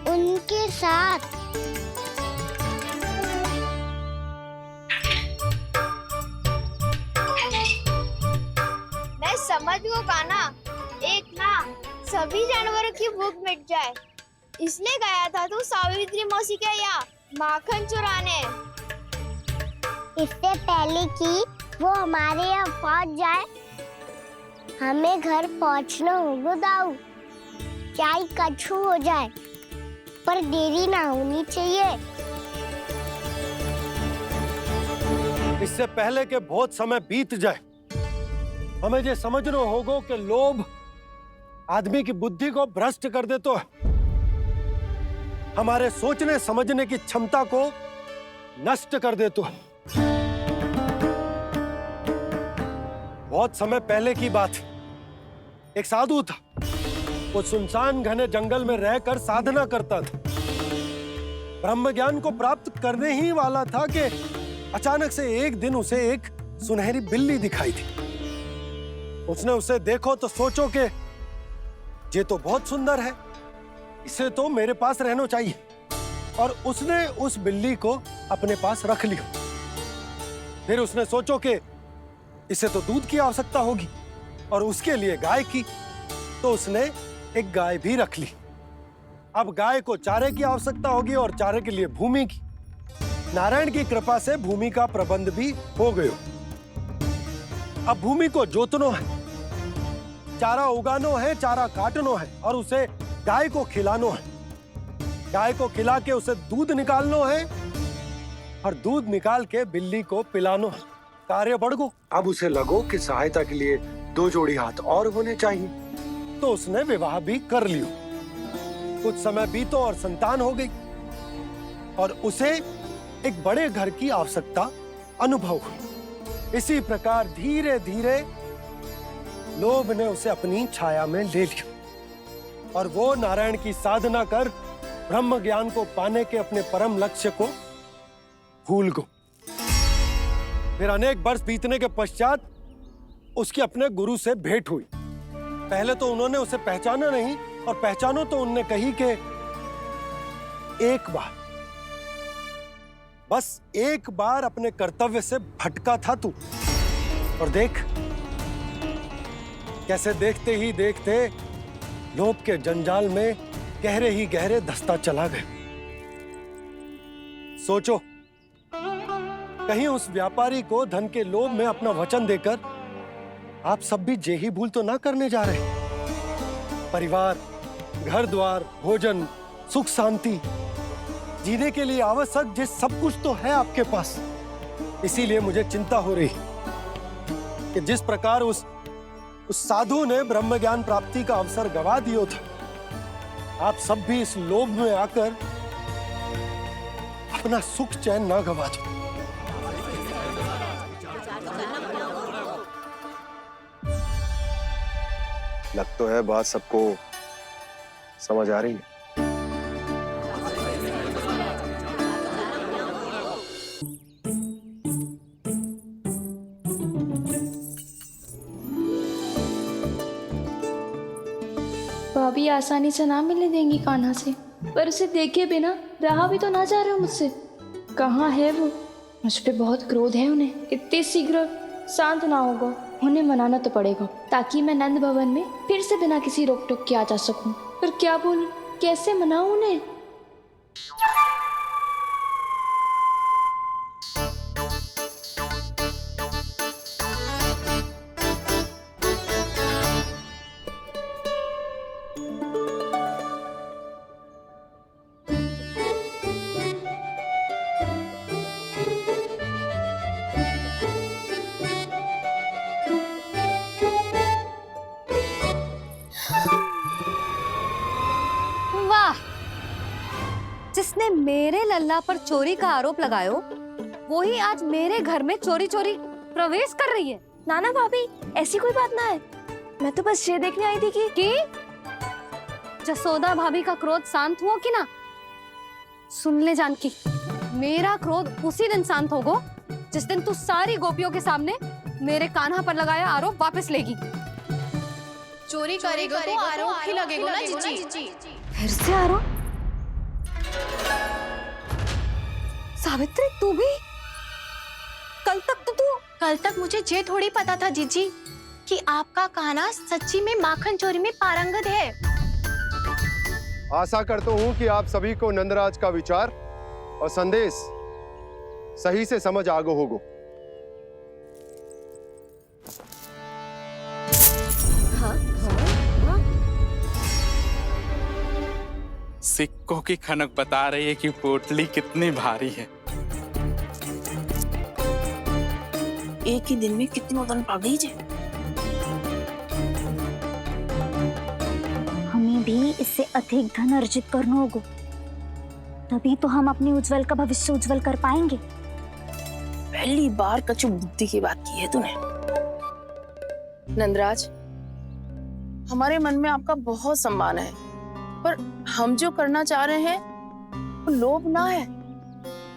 उनके साथ। मैं समझ गो कान्हा, एक ना सभी जानवरों की भूख मिट जाए, इसलिए गया था तू सावित्री मौसी के यहाँ माखन चुराने। इससे पहले कि वो हमारे यहाँ पहुँच जाए, हमें घर पहुँचना होगा दाऊ। क्या ही कछु हो जाए, पर देरी ना होनी चाहिए। इससे पहले के बहुत समय बीत जाए, हमें ये समझना होगा कि लोभ आदमी की बुद्धि को भ्रष्ट कर देता है, हमारे सोचने समझने की क्षमता को नष्ट कर देता है। बहुत समय पहले की बात, एक साधु था। वो सुनसान घने जंगल में रहकर साधना करता था। ब्रह्म ज्ञान को प्राप्त करने ही वाला था कि अचानक से एक दिन उसे एक सुनहरी बिल्ली दिखाई थी। उसने उसे देखो तो सोचो कि ये तो बहुत सुंदर है, इसे तो मेरे पास रहना चाहिए, और उसने उस बिल्ली को अपने पास रख लिया। फिर उसने सोचो कि इसे तो दूध की आवश्यकता होगी और उसके लिए गाय की, तो उसने एक गाय भी रख ली। अब गाय को चारे की आवश्यकता होगी और चारे के लिए भूमि की। नारायण की कृपा से भूमि का प्रबंध भी हो गया। अब भूमि को जोतनो है, चारा उगानो है, चारा काटनो है और उसे गाय को खिलानो है। गाय को खिला के उसे दूध निकालनो है और दूध निकाल के बिल्ली को पिलानो है। कार्य बढ़ गो। अब उसे लगो कि सहायता के लिए 2 जोड़ी हाथ और होने चाहिए, तो उसने विवाह भी कर लियो। कुछ समय बीतो और संतान हो गई और उसे एक बड़े घर की आवश्यकता अनुभव हुई। इसी प्रकार धीरे धीरे लोभ ने उसे अपनी छाया में ले लिया और वो नारायण की साधना कर ब्रह्म ज्ञान को पाने के अपने परम लक्ष्य को भूल गो। फिर अनेक वर्ष बीतने के पश्चात उसकी अपने गुरु से भेंट हुई। पहले तो उन्होंने उसे पहचाना नहीं, और पहचानो तो उनने कही कि एक बार, बस एक बार अपने कर्तव्य से भटका था तू, और देख कैसे देखते ही देखते लोभ के जंजाल में गहरे ही गहरे धंसता चला गया। सोचो, कहीं उस व्यापारी को धन के लोभ में अपना वचन देकर आप सब भी जे ही भूल तो ना करने जा रहे। परिवार, घर द्वार, भोजन, सुख शांति जीने के लिए आवश्यक जिस सब कुछ तो है आपके पास। इसीलिए मुझे चिंता हो रही कि जिस प्रकार उस साधु ने ब्रह्म ज्ञान प्राप्ति का अवसर गवा दिया था, आप सब भी इस लोभ में आकर अपना सुख चैन ना गवा दो। लग तो है बात सबको समझ आ रही है। भाभी आसानी से ना मिलने देंगी कान्हा से, पर उसे देखे बिना रहा भी तो ना जा रहे मुझसे। कहाँ है वो? मुझ पे बहुत क्रोध है उन्हें। इतने शीघ्र शांत ना होगा, उन्हें मनाना तो पड़ेगा ताकि मैं नंद भवन में फिर से बिना किसी रोक टोक के आ जा सकूं। पर क्या बोलूं, कैसे मनाऊं उन्हें? जिसने मेरे लल्ला पर चोरी का आरोप लगायो, वो ही आज मेरे घर में चोरी चोरी प्रवेश कर रही है। नाना भाभी, ऐसी कोई बात ना है, मैं तो बस ये देखने आई थी कि जसोदा भाभी का क्रोध शांत हुआ कि ना? सुन ले जानकी, मेरा क्रोध उसी दिन शांत होगा जिस दिन तू सारी गोपियों के सामने मेरे कान्हा पर लगाया आरोप वापस लेगी। चोरी करेगा तो आरोप ही लगेगा ना जीजी। फिर से आरोप? सावित्री, तू भी? कल तक मुझे ये थोड़ी पता था जीजी कि आपका कान्हा सच्ची में माखन चोरी में पारंगत है। आशा करता हूं कि आप सभी को नंदराज का विचार और संदेश सही से समझ आगो होगो। सिक्कों की खनक बता रही है कि पोटली कितनी भारी है। एक ही दिन में कितनी वजन पा गई जे। हमें भी इससे अधिक धन अर्जित करना होगा, तभी तो हम अपने उज्जवल का भविष्य उज्जवल कर पाएंगे। पहली बार कछु बुद्धि की बात की है तूने। नंदराज, हमारे मन में आपका बहुत सम्मान है, पर हम जो करना चाह रहे हैं वो लोभ ना है,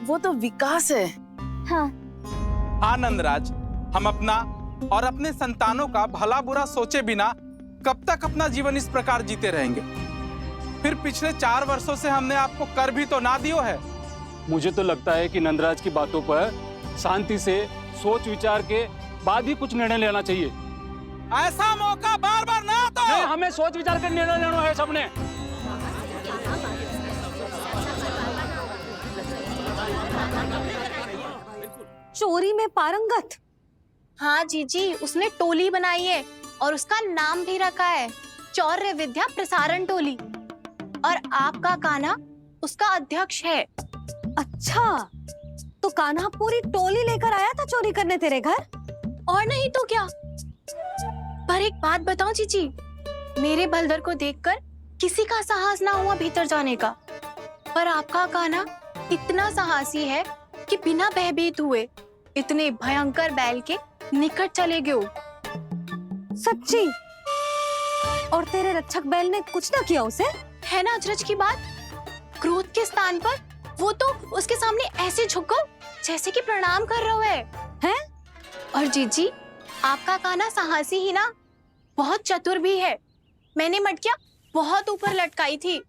वो तो विकास है। हाँ नंदराज, हम अपना और अपने संतानों का भला बुरा सोचे बिना कब तक अपना जीवन इस प्रकार जीते रहेंगे? फिर पिछले 4 वर्षों से हमने आपको कर भी तो ना दियो है। मुझे तो लगता है कि नंदराज की बातों पर शांति से सोच विचार के बाद ही कुछ निर्णय लेना चाहिए। ऐसा मौका बार बार ना आता। नहीं, हमें सोच विचार कर निर्णय लेना है सबने। चोरी में पारंगत? हाँ जीजी, उसने टोली बनाई है और उसका नाम भी रखा है चौर्य विद्या प्रसारण टोली, और आपका कान्हा उसका अध्यक्ष है। अच्छा, तो कान्हा पूरी टोली लेकर आया था चोरी करने तेरे घर? और नहीं तो क्या। पर एक बात बताओ जीजी, मेरे बलदर को देखकर किसी का साहस ना हुआ भीतर जाने का, पर आपका कान्हा इतना साहसी है कि बिना भयभीत हुए इतने भयंकर बैल के निकट चले गए। सच्ची? और तेरे रक्षक बैल ने कुछ ना किया उसे? है ना अचरज की बात। क्रोध के स्थान पर वो तो उसके सामने ऐसे झुको जैसे कि प्रणाम कर रहा है। और जीजी, आपका कान्हा साहसी ही ना, बहुत चतुर भी है। मैंने मटकियां बहुत ऊपर लटकाई थी,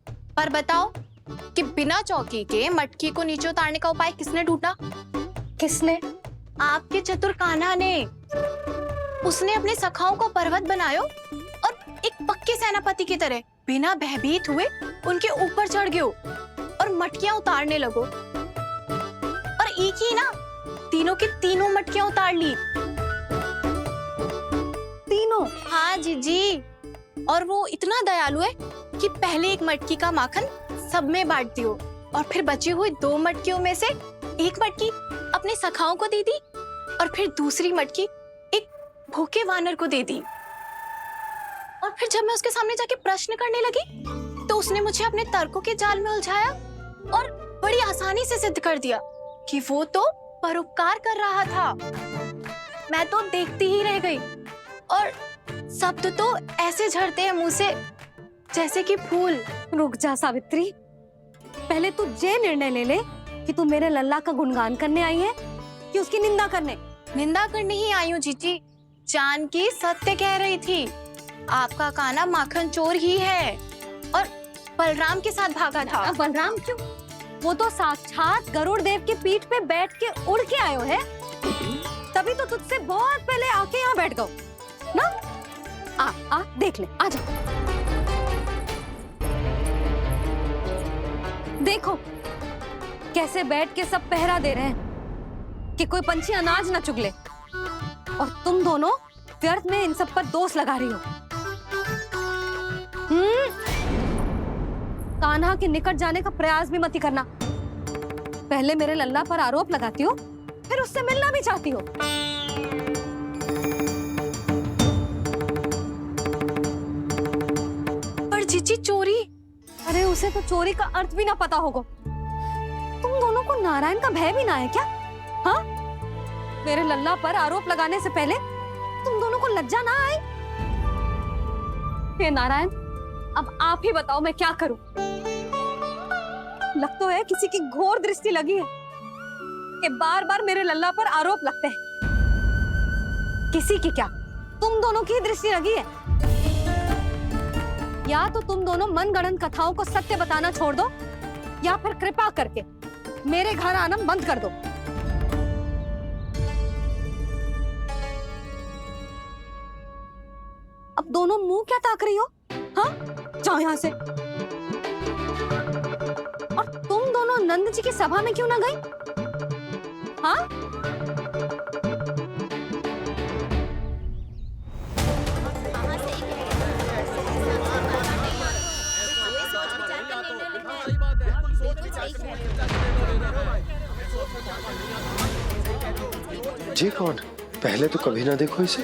पर बताओ कि बिना चौकी के मटकी को नीचे उतारने का उपाय किसने ढूंढा? किसने? आपके चतुर कान्हा ने। उसने अपने सखाओं को पर्वत बनायो और एक पक्के सेनापति की तरह बिना भयभीत हुए उनके ऊपर चढ़ गयो और मटकियां उतारने लगो, और एक ही ना तीनों की तीनों मटकियां उतार ली। तीनों? हाँ जीजी, और वो इतना दयालु है कि पहले एक मटकी का माखन सब में बांट दियो, और फिर बची हुई 2 मटकियों में से एक मटकी अपने सखाओं को दे दी, और फिर दूसरी मटकी एक भूखे वानर को दे दी। और फिर जब मैं उसके सामने जाके प्रश्न करने लगी तो उसने मुझे अपने तर्कों के जाल में उलझाया और बड़ी आसानी से सिद्ध कर दिया कि वो तो परोपकार कर रहा था। मैं तो देखती ही रह गई, और शब्द तो ऐसे झड़ते हैं मुंह से जैसे कि फूल। रुक जा सावित्री, पहले तू ये निर्णय ले ले कि तू मेरे लल्ला का गुणगान करने आई है कि उसकी निंदा करने? निंदा करने ही आई हूँ जीजी। जानकी सत्य कह रही थी, आपका कान्हा माखन चोर ही है और बलराम के साथ भागा था। बलराम क्यों? वो तो साक्षात गरुड़ देव की पीठ पे बैठ के उड़ के आयो है, तभी तो तुझसे बहुत पहले आके यहाँ बैठ गओ ना। आ देख ले, आ जा। देखो कैसे बैठ के सब पहरा दे रहे हैं कि कोई पंछी अनाज ना चुगले, और तुम दोनों व्यर्थ में इन सब पर दोष लगा रही हो। कान्हा के निकट जाने का प्रयास भी मत करना। पहले मेरे लल्ला पर आरोप लगाती हो, फिर उससे मिलना भी चाहती हो। पर जीजी चोरी? अरे उसे तो चोरी का अर्थ भी ना पता होगा। तुम दोनों को नारायण का भय भी ना है क्या? हाँ, मेरे लल्ला पर आरोप लगाने से पहले तुम दोनों को लज्जा ना आए? हे नारायण, अब आप ही बताओ मैं क्या करूं? लग तो है किसी की घोर दृष्टि लगी है कि बार बार मेरे लल्ला पर आरोप लगते हैं। किसी की क्या, तुम दोनों की दृष्टि लगी है। या तो तुम दोनों मनगढ़ंत कथाओं को सत्य बताना छोड़ दो, या फिर कृपा करके मेरे घर आना बंद कर दो। अब दोनों मुंह क्या ताक रही हो? हाँ, जाओ यहाँ से। और तुम दोनों नंद जी की सभा में क्यों ना गई? हाँ? जी कौन? पहले तो कभी ना देखो इसे।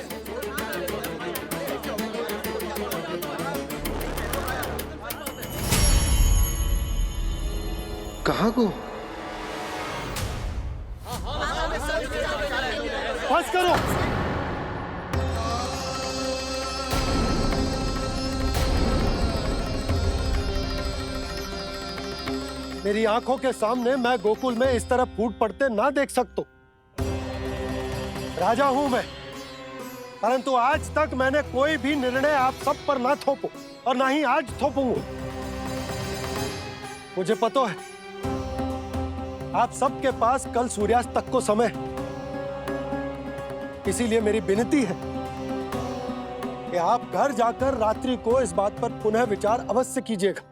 कहाँ को? बस करो। मेरी आंखों के सामने मैं गोकुल में इस तरह फूट पड़ते ना देख सकता। राजा हूं मैं, परंतु आज तक मैंने कोई भी निर्णय आप सब पर ना थोपो और ना ही आज थोपूंगा। मुझे पता है आप सबके पास कल सूर्यास्त तक को समय है, इसीलिए मेरी विनती है कि आप घर जाकर रात्रि को इस बात पर पुनः विचार अवश्य कीजिएगा।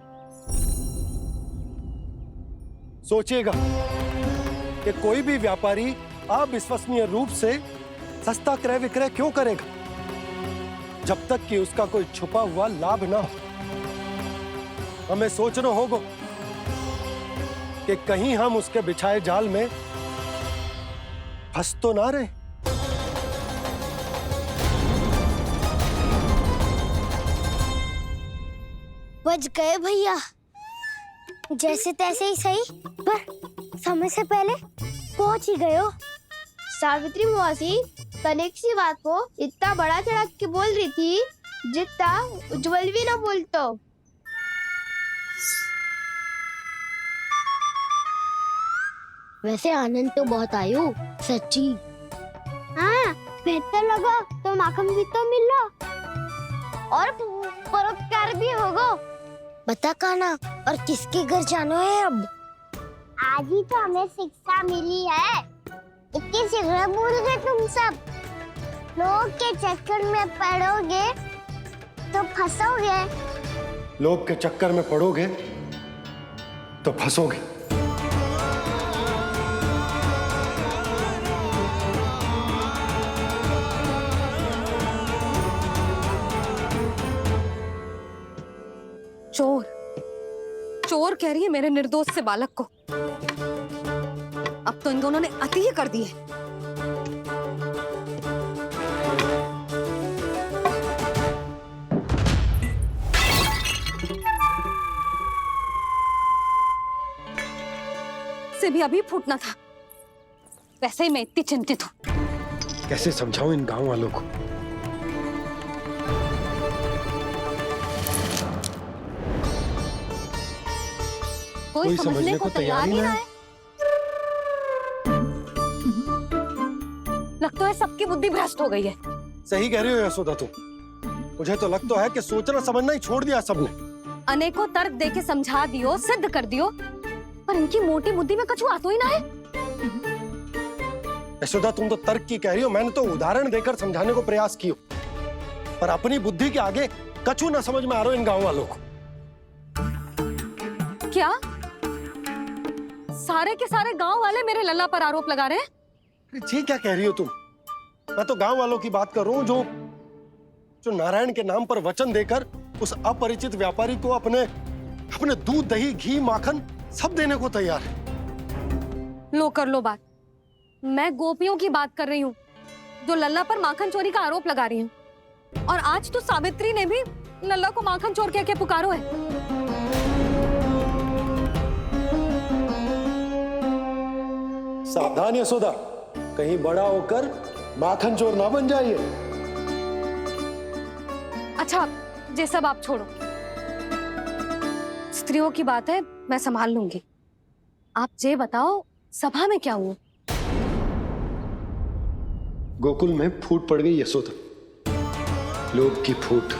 सोचिएगा कि कोई भी व्यापारी अविश्वसनीय रूप से सस्ता क्रय विक्रय क्यों करेगा जब तक कि उसका कोई छुपा हुआ लाभ ना हो। हमें सोचना होगा कि कहीं हम उसके बिछाए जाल में फंस तो ना रहे। बच गए भैया, जैसे तैसे ही सही, पर समय से पहले पहुंच ही गए हो। सावित्री मौसी तनिक सी बात को इतना बड़ा चढ़ा के बोल रही थी जितना उज्जवल भी ना बोलतो। वैसे आनंद तो बहुत आयो, सच्ची। हाँ, बेहतर लगा तो माखन भी तो मिला और परोपकार भी होगा। बता काना, और किसके घर जाना है अब? आज ही तो हमें शिक्षा मिली है। इतनी शीघ्र भूल गए तुम सब। लोग के चक्कर में पड़ोगे तो फंसोगे। लोग के चक्कर में पड़ोगे तो फंसोगे। चोर चोर कह रही है मेरे निर्दोष से बालक को। अब तो इन दोनों ने अति ही कर दी है। से भी अभी फूटना था। वैसे ही मैं इतनी चिंतित हूं। कैसे समझाऊं इन गांव वालों को? कोई समझने को तैयार ही ना है। लगता है सबकी बुद्धि भ्रष्ट हो गई है। सही कह रही हो यशोदा तुम। मुझे तो लगता है कि सोचना समझना ही छोड़ दिया सबने। अनेकों तर्क देके समझा दियो, सिद्ध कर दियो, पर इनकी मोटी बुद्धि में कछु आता ही ना है। यशोदा तुम तो तर्क की कह रही हो, मैंने तो उदाहरण देकर समझाने को प्रयास किया, पर अपनी बुद्धि के आगे कछु ना समझ में आ रहा इन गांव वालों को। क्या सारे के सारे गांव वाले मेरे लल्ला पर आरोप लगा रहे हैं? जी क्या कह रही हो तुम? मैं तो गांव वालों की बात कर रहा हूँ जो नारायण के नाम पर वचन देकर उस अपरिचित व्यापारी को अपने दूध, दही, घी, माखन सब देने को तैयार है। लो कर लो बात। मैं गोपियों की बात कर रही हूँ जो लल्ला पर माखन चोरी का आरोप लगा रही हूँ। और आज तो सावित्री ने भी लल्ला को माखन चोर कह के पुकारो है। सावधान यशोदा, कहीं बड़ा होकर माखन चोर ना बन जाइए। अच्छा, ये सब आप छोड़ो। स्त्रियों की बात है, मैं संभाल लूंगी। आप ये बताओ, सभा में क्या हुआ? गोकुल में फूट पड़ गई यशोदा, लोभ की फूट।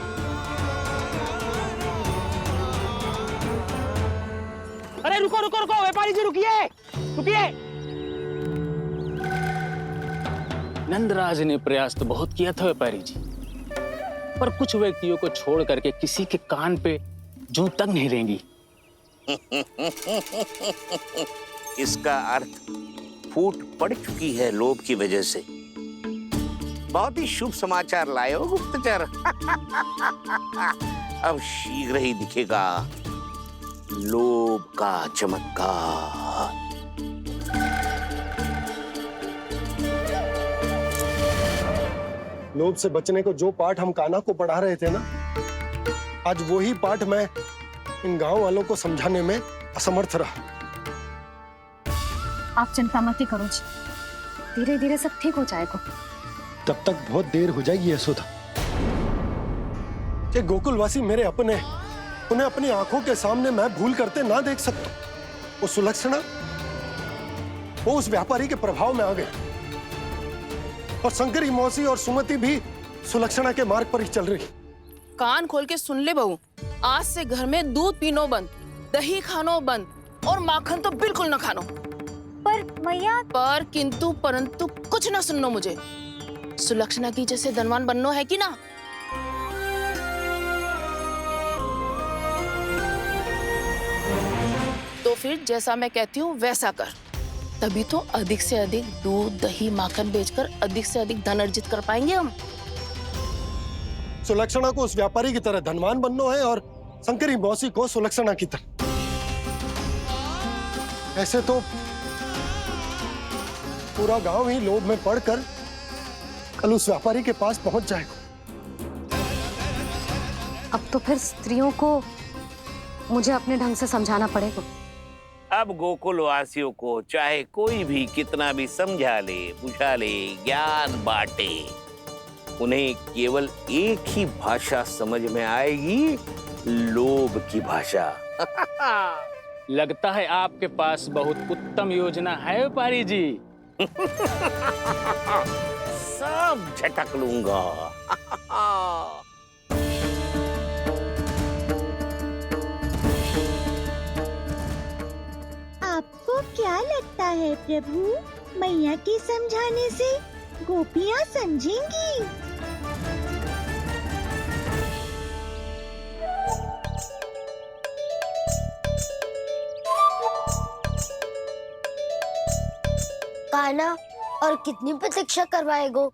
अरे रुको रुको रुको, व्यापारी जी रुकिए रुकिए। नंदराज ने प्रयास तो बहुत किया था व्यापारी जी, पर कुछ व्यक्तियों को छोड़ करके किसी के कान पे जूं तक नहीं रेंगी। इसका अर्थ फूट पड़ चुकी है लोभ की वजह से। बहुत ही शुभ समाचार लाए हो गुप्तचर। अब शीघ्र ही दिखेगा लोभ का चमत्कार। लोभ से बचने को जो पाठ हम कान्हा को पढ़ा रहे थे ना, आज वही पाठ मैं इन गांव वालों को समझाने में असमर्थ रहा। आप चिंता मत करो जी, धीरे धीरे सब ठीक हो जाएगा। तब तक बहुत देर हो जाएगी यशोदा। ये गोकुलवासी मेरे अपने, उन्हें अपनी आंखों के सामने मैं भूल करते ना देख सकता। वो सुलक्षणा, वो उस व्यापारी के प्रभाव में आ गए, और शंकरी मौसी और सुमति भी सुलक्षणा के मार्ग पर ही चल रही। कान खोल के सुन ले बहू, आज से घर में दूध पीनो बंद, दही खानो बंद और माखन तो बिल्कुल न खानो। पर मैया, पर किंतु परंतु कुछ ना सुननो मुझे। सुलक्षणा की जैसे धनवान बननो है कि ना? तो फिर जैसा मैं कहती हूँ वैसा कर, तभी तो अधिक से अधिक दूध दही माखन बेचकर अधिक से अधिक धन अर्जित कर पाएंगे हम। सुलक्षणा को उस व्यापारी की तरह धनवान बनना है और शंकरी मौसी को सुलक्षणा की तरह। ऐसे तो पूरा गांव ही लोभ में पड़कर कल उस व्यापारी के पास पहुंच जाएगा। अब तो फिर स्त्रियों को मुझे अपने ढंग से समझाना पड़ेगा। अब गोकुल वासियों को चाहे कोई भी कितना भी समझा ले, बुझा ले, ज्ञान बांटे, उन्हें केवल एक ही भाषा समझ में आएगी, लोभ की भाषा। लगता है आपके पास बहुत उत्तम योजना है व्यापारी जी। सब झटक लूंगा। आपको क्या लगता है प्रभु, मैया के समझाने से गोपियाँ समझेंगी? कान्हा, और कितनी प्रतीक्षा करवाएगो?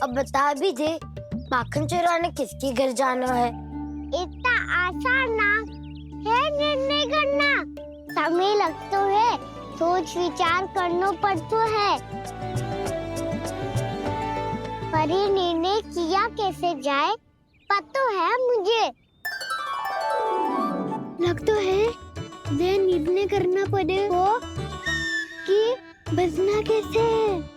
अब बता भी दे, माखन चुराने किसके घर जाना है? इतना आसान ना है निर्णय करना, समय लगता है, सोच विचार करना पड़ता है। पर ये निर्णय किया कैसे जाए पता है मुझे। लगता है ये निर्णय करना पड़ेगा कि बचना कैसे।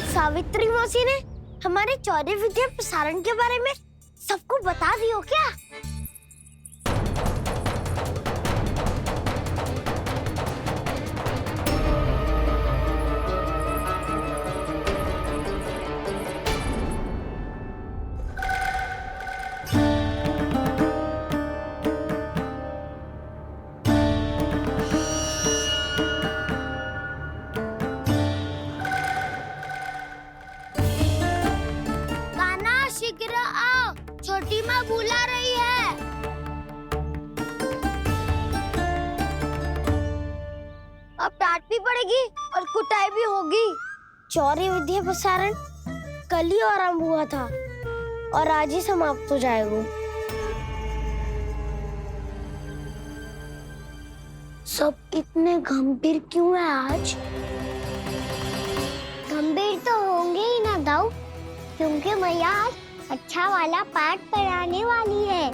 सावित्री मौसी ने हमारे चौरे विद्या प्रसारण के बारे में सबको बता दियो क्या? छोटी माँ बुला रही है। अब डांट भी पड़ेगी और कुटाई भी होगी। चौरी विद्या प्रसारण कल ही आरंभ हुआ था और आज ही समाप्त हो जाएगा। सब इतने गंभीर क्यों है आज? गंभीर तो होंगे ही ना दाऊ, क्योंकि मैया आज अच्छा वाला पाठ पढ़ाने वाली है।